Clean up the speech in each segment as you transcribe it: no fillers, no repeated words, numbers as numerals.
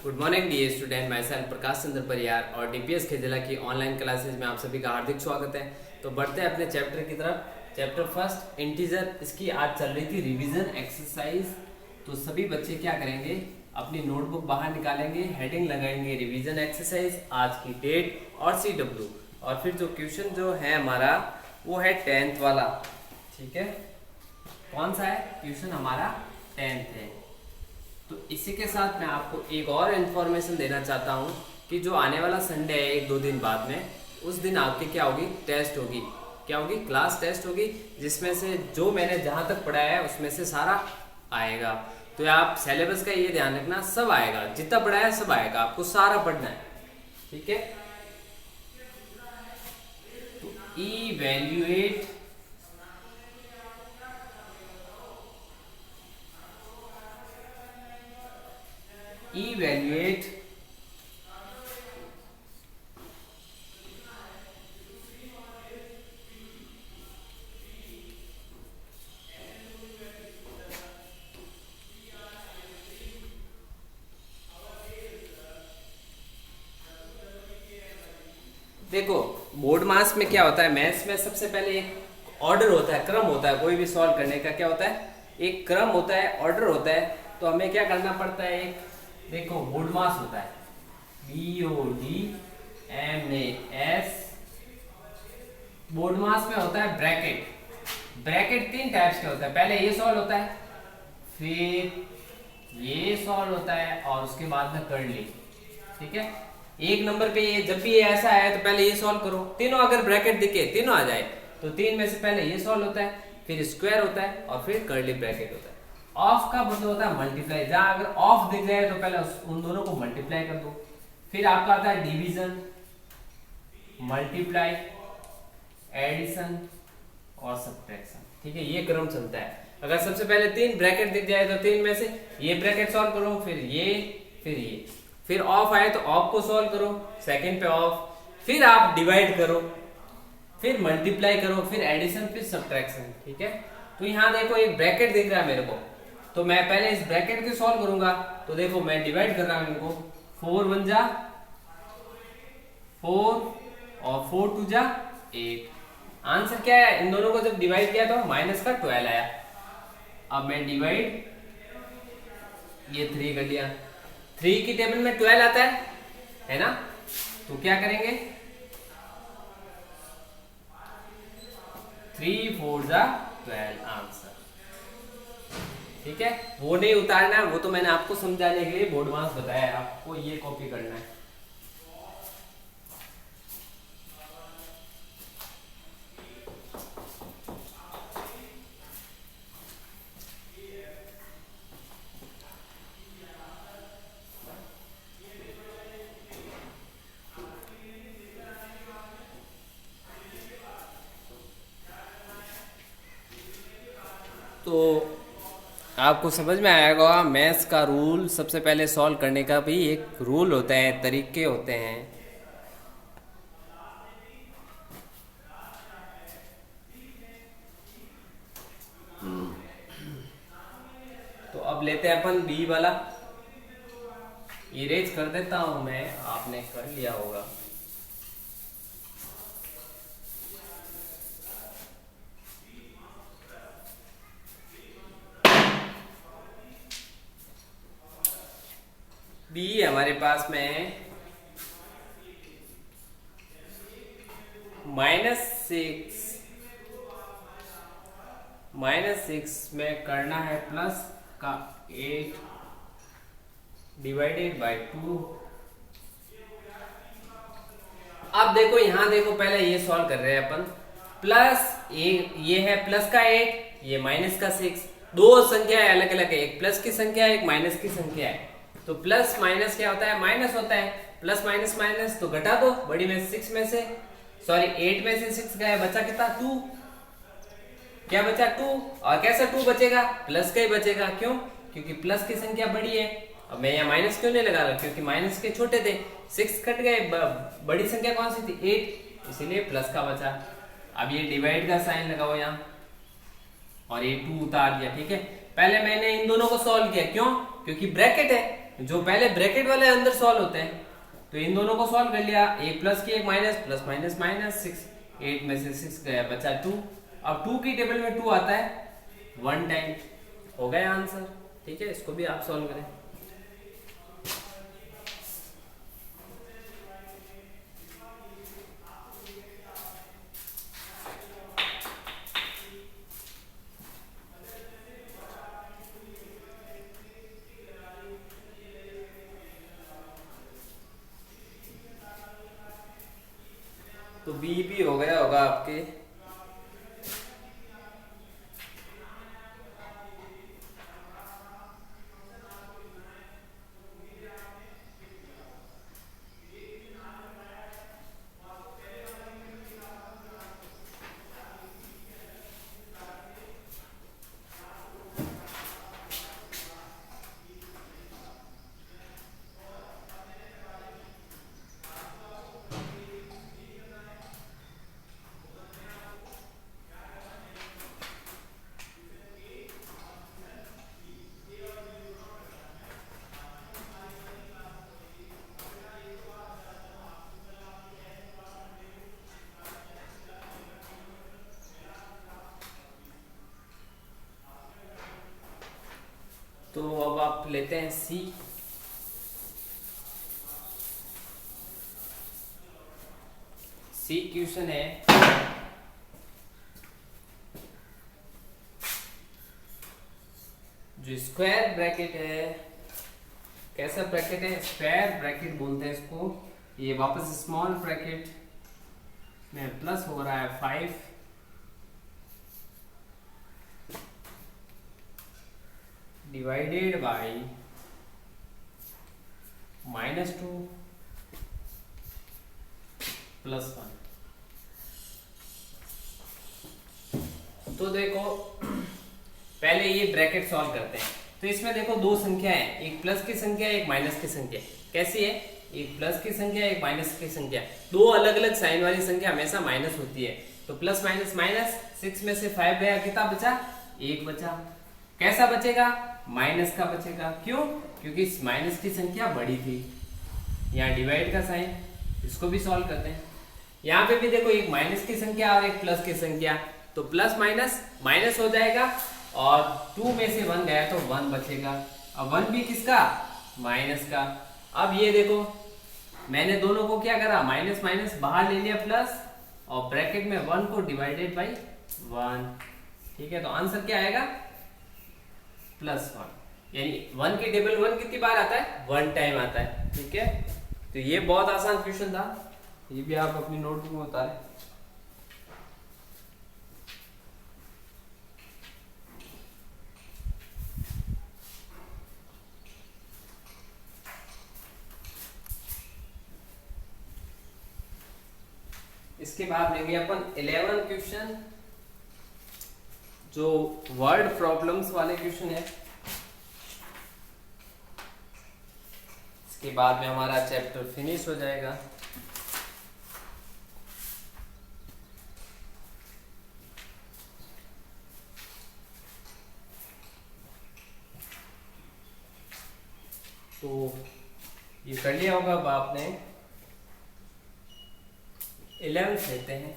Good morning dear student, मैं self Prakash Chandra Pariyar और DPS खेजला की ऑनलाइन क्लासेज में आप सभी का हार्दिक स्वागत है। तो बढ़ते हैं अपने चैप्टर की तरफ। चैप्टर फर्स्ट इंटीजर, इसकी आज चल रही थी रिवीजन एक्सरसाइज। तो सभी बच्चे क्या करेंगे, अपनी नोटबुक बाहर निकालेंगे, हेडिंग लगाएंगे रिवीजन एक्सरसाइज, आज की डेट और CW, और फिर जो क्वेश्चन जो है हमारा वो है 10th वाला। ठीक है, कौन सा है क्वेश्चन? हमारा 10th है। तो इसी के साथ मैं आपको एक और इन्फॉर्मेशन देना चाहता हूँ कि जो आने वाला संडे है 1-2 दिन बाद में, उस दिन आपकी क्या होगी, टेस्ट होगी। क्या होगी? क्लास टेस्ट होगी, जिसमें से जो मैंने जहाँ तक पढ़ाया है उसमें से सारा आएगा। तो आप सिलेबस का ये ध्यान रखना, सब आएगा, जितना पढ़ाया सब आएगा, आपको सारा पढ़ना है। ठीक है, तो इवैल्यूएट देखो, बोर्ड मास में क्या होता है, मैथ्स में सबसे पहले एक ऑर्डर होता है, क्रम होता है। कोई भी सॉल्व करने का क्या होता है, एक क्रम होता है, ऑर्डर होता है। तो हमें क्या करना पड़ता है, एक देखो बोर्ड मास होता है BODMAS। बोर्ड मास में होता है ब्रैकेट। ब्रैकेट 3 टाइप्स के होता है, पहले ये सॉल्व होता है, फिर ये सॉल्व होता है, और उसके बाद में कर्ली। ठीक है, एक नंबर पे ये जब भी ये ऐसा है तो पहले ये सॉल्व करो। तीनों अगर ब्रैकेट दिखे, तीनों आ जाए, तो 3 में से पहले ये सॉल्व होता है, फिर स्क्वायर होता है, और फिर कर्ली ब्रैकेट होता है। ऑफ का मतलब होता है मल्टीप्लाई, जहां अगर ऑफ दिख जाए तो पहले उन दोनों को मल्टीप्लाई कर दो। फिर आपका आता है डिवीजन, मल्टीप्लाई, एडिशन और सब्ट्रैक्शन। ठीक है, ये क्रम चलता है। अगर सबसे पहले 3 ब्रैकेट दिख जाए तो 3 में से ये ब्रैकेट सॉल्व करो, फिर ये, फिर ये, फिर ऑफ आए तो ऑफ को सॉल्व करो, सेकंड पे ऑफ, फिर आप डिवाइड करो, फिर मल्टीप्लाई करो, फिर एडिशन, फिर सब्ट्रैक्शन। ठीक है, तो यहाँ देखो एक ब्रैकेट दिख रहा है मेरे को, तो मैं पहले इस ब्रैकेट को सॉल्व करूंगा। तो देखो मैं डिवाइड कर रहा हूं इनको, 4 1 जा 4 और 4 2 जा 8। आंसर क्या है? इन दोनों को जब डिवाइड किया तो माइनस का 12 आया। अब मैं डिवाइड, ये 3 कर लिया, 3 की टेबल में 12 आता है ना? तो क्या करेंगे, 3 4 जा 12 आंसर। ठीक है, वो नहीं उतारना, वो तो मैंने आपको समझाने के लिए बोर्ड मास बताया है, आपको ये कॉपी करना है। तो आपको समझ में आएगा, मैथ्स का रूल सबसे पहले सॉल्व करने का भी एक रूल होता है, तरीके होते हैं। तो अब लेते हैं अपन बी वाला। इरेज कर देता हूं मैं, आपने कर लिया होगा। बी हमारे पास में -6 में करना है प्लस का 8 डिवाइडेड बाय 2। अब देखो यहां देखो, पहले ये सॉल्व कर रहे हैं अपन, प्लस ये है प्लस का 8, ये माइनस का 6। दो संख्या है अलग अलग है, एक प्लस की संख्या है, एक माइनस की संख्या है। तो प्लस माइनस क्या होता है, माइनस होता है। प्लस माइनस माइनस तो घटा दो, बड़ी में 6 में से, सॉरी 8 में से 6 गया, बचा कितना, 2। क्या बचा, 2। और कैसा 2 बचेगा, प्लस का ही बचेगा। क्यों? क्योंकि प्लस की संख्या बड़ी है। अब मैं यहाँ माइनस क्यों नहीं लगा रहा, क्योंकि माइनस के छोटे थे, 6 कट गए, बड़ी संख्या कौन सी थी, 8, इसीलिए प्लस का बचा। अब ये डिवाइड का साइन लगाओ यहाँ, और ये 2 उतार दिया। ठीक है, पहले मैंने इन दोनों को सॉल्व किया, क्यों? क्योंकि ब्रैकेट है, जो पहले ब्रैकेट वाले अंदर सॉल्व होते हैं, तो इन दोनों को सॉल्व कर लिया, एक प्लस की एक माइनस, प्लस माइनस माइनस 6, 8 में से 6 गया बचा 2। अब 2 की टेबल में 2 आता है 1 टाइम, हो गया आंसर। ठीक है, इसको भी आप सॉल्व करें। तो बी भी हो गया होगा आपके। तो अब आप लेते हैं सी। सी क्वेश्चन है, जो स्क्वायर ब्रैकेट है, कैसा ब्रैकेट है, स्क्वायर ब्रैकेट बोलते हैं इसको। ये वापस स्मॉल ब्रैकेट में प्लस हो रहा है 5 डिवाइडेड बाय -2 प्लस 1। तो देखो पहले ये ब्रैकेट सॉल्व करते हैं। तो इसमें देखो दो संख्या है, एक प्लस की संख्या एक माइनस की संख्या। कैसी है, एक प्लस की संख्या एक माइनस की संख्या। दो अलग अलग साइन वाली संख्या हमेशा माइनस होती है। तो प्लस माइनस माइनस, 6 में से 5 गया, कितना बचा, 1 बचा। कैसा बचेगा, माइनस का बचेगा। क्यों, क्योंकि इस माइनस की संख्या बड़ी थी। यहाँ डिवाइड का साइन, इसको भी सॉल्व करते हैं। यहाँ पे भी देखो एक माइनस की संख्या और एक प्लस की संख्या, तो प्लस माइनस माइनस हो जाएगा, और 2 में से 1 गया तो 1 बचेगा। अब 1 भी किसका, माइनस का। अब ये देखो मैंने दोनों को क्या करा, माइनस माइनस बाहर ले लिया प्लस, और ब्रैकेट में 1 को डिवाइडेड बाई 1। ठीक है, तो आंसर क्या आएगा, +1। यानी 1 की टेबल 1 कितनी बार आता है, 1 टाइम आता है। ठीक है, तो ये बहुत आसान क्वेश्चन था, ये भी आप अपनी नोटबुक में उतारें। इसके बाद लेंगे अपन 11 क्वेश्चन, जो वर्ड प्रॉब्लम्स वाले क्वेश्चन है। इसके बाद में हमारा चैप्टर फिनिश हो जाएगा। तो ये कर लिया होगा अब आपने। 11 लेते हैं।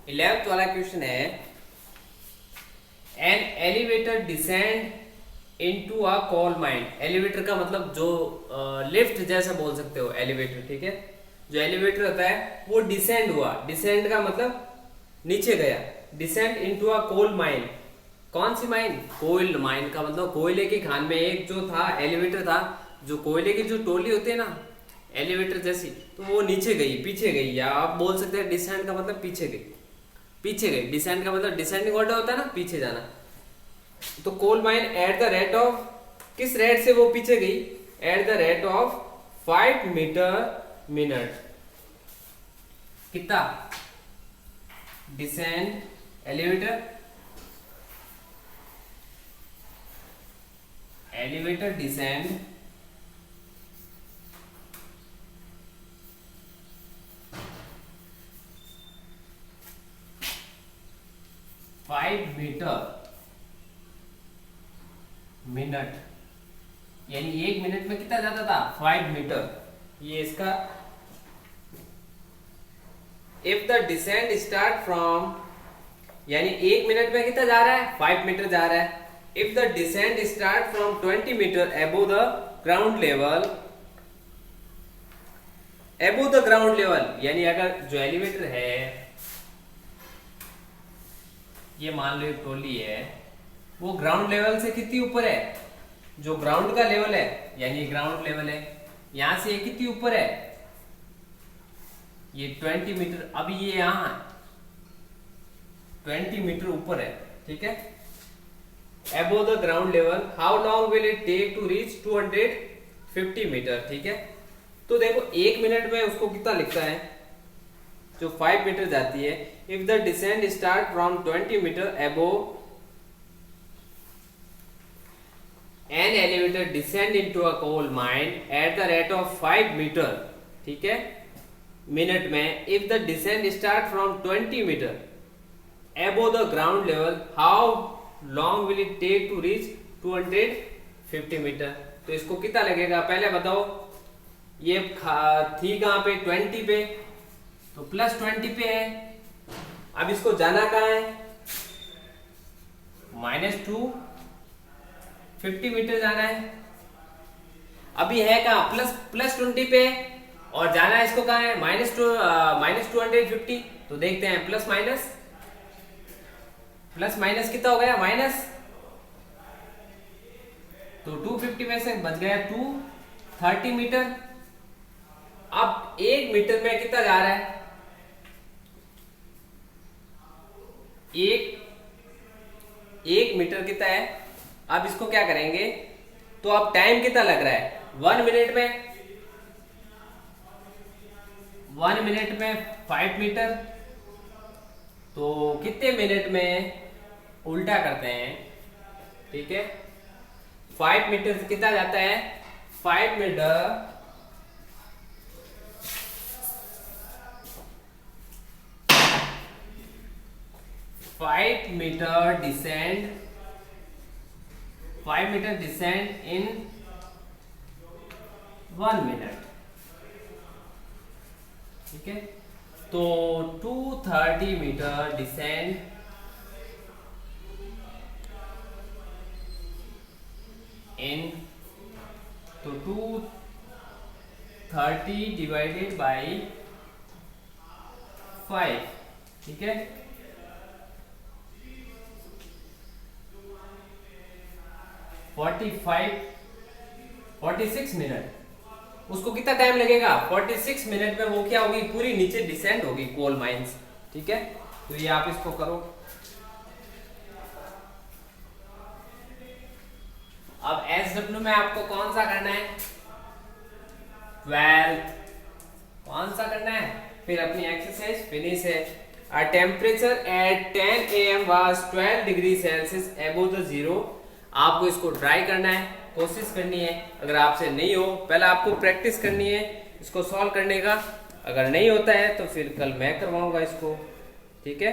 इलेवेंथ वाला क्वेश्चन है, an elevator descend into a coal mine. Elevator का मतलब जो लिफ्ट जैसा बोल सकते हो एलिवेटर। ठीक है, जो एलिवेटर होता है वो डिसेंड हुआ। डिसेंड का मतलब नीचे गया। Descend into a coal mine. कौन सी माइन, कोयल माइन का मतलब कोयले की खान में एक जो था एलिवेटर था, जो कोयले की जो टोली होती है ना एलिवेटर जैसी, तो वो नीचे गई, पीछे गई। या आप बोल सकते हैं डिसेंड का मतलब पीछे गई, पीछे गई। डिसेंड का मतलब डिसेंडिंग ऑर्डर होता है ना, पीछे जाना। तो coal mine at the rate of, किस रेट से वो पीछे गई, at the rate of 5 metre minute. कितना, descend elevator elevator descend 5 metre minute, यानी 1 मिनट में कितना जाता था 5 मीटर। ये इसका if the descent start from, यानी 1 मिनट में कितना जा रहा है 5 मीटर जा रहा है। If the descent start from 20 metre above the ground level, above the ground level यानी अगर जो एलिवेटर है, ये मान लो एक ट्रॉली है, वो ग्राउंड लेवल से कितनी ऊपर है, जो ग्राउंड का लेवल है यानी ग्राउंड लेवल है, यहां से ये कितनी ऊपर है, ये 20 मीटर। अभी ये यहां 20 मीटर ऊपर है, ठीक है। Above the ground level, how long will it take to reach 250 metre, ठीक है। तो देखो 1 मिनट में उसको कितना लिखता है, जो 5 मीटर जाती है। If the descent start from 20 metre above an elevator descend into a coal mine at the rate of 5 metre, ठीक है, मिनट में। If the descent start from 20 metre above the ground level, how long will it take to reach 250 metre. तो इसको कितना लगेगा पहले बताओ। ये थी कहां पे 20 पे, तो प्लस 20 पे है। अब इसको जाना कहां है, -250 मीटर जाना है। अभी है कहां प्लस 20 पे, और जाना है इसको कहां है -250। तो देखते हैं प्लस माइनस कितना हो गया माइनस, तो 250 में से बच गया 230 मीटर। अब 1 मीटर में कितना जा रहा है, एक मीटर कितना है। अब इसको क्या करेंगे, तो अब टाइम कितना लग रहा है 1 मिनट में, 1 मिनट में 5 मीटर, तो कितने मिनट में उल्टा करते हैं, ठीक है। 5 मीटर कितना जाता है 5 metre 5 metre descend in 1 minute, ठीक है। तो 230 मीटर डिसेंड इन, तो 230 डिवाइडेड बाई 5, ठीक है। 46 मिनट, उसको कितना टाइम लगेगा 46 मिनट में वो क्या होगी, पूरी नीचे डिसेंड होगी कोल माइंस, ठीक है। तो ये आप इसको करो। अब SW में आपको कौन सा करना है 12, कौन सा करना है, फिर अपनी एक्सरसाइज फिनिश है। A temperature at 10 AM was 12 degree Celsius above the zero। आपको इसको ट्राई करना है, कोशिश करनी है। अगर आपसे नहीं हो, पहले आपको प्रैक्टिस करनी है इसको सॉल्व करने का। अगर नहीं होता है तो फिर कल मैं करवाऊंगा इसको, ठीक है।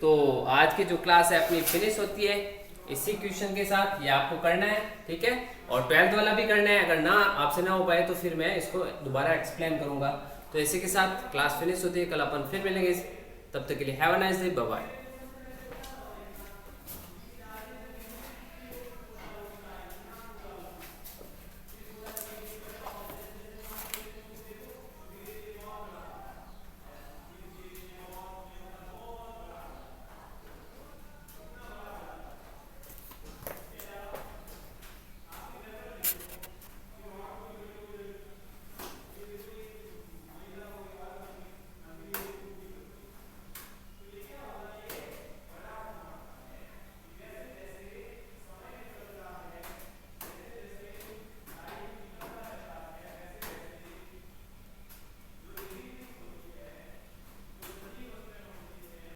तो आज की जो क्लास है अपनी फिनिश होती है इसी क्वेश्चन के साथ। ये आपको करना है, ठीक है, और 12th वाला भी करना है। अगर ना आपसे ना हो पाए तो फिर मैं इसको दोबारा एक्सप्लेन करूंगा। तो इसी के साथ क्लास फिनिश होती है। कल अपन फिर मिलेंगे, तब तक के लिए have a nice day, bye bye.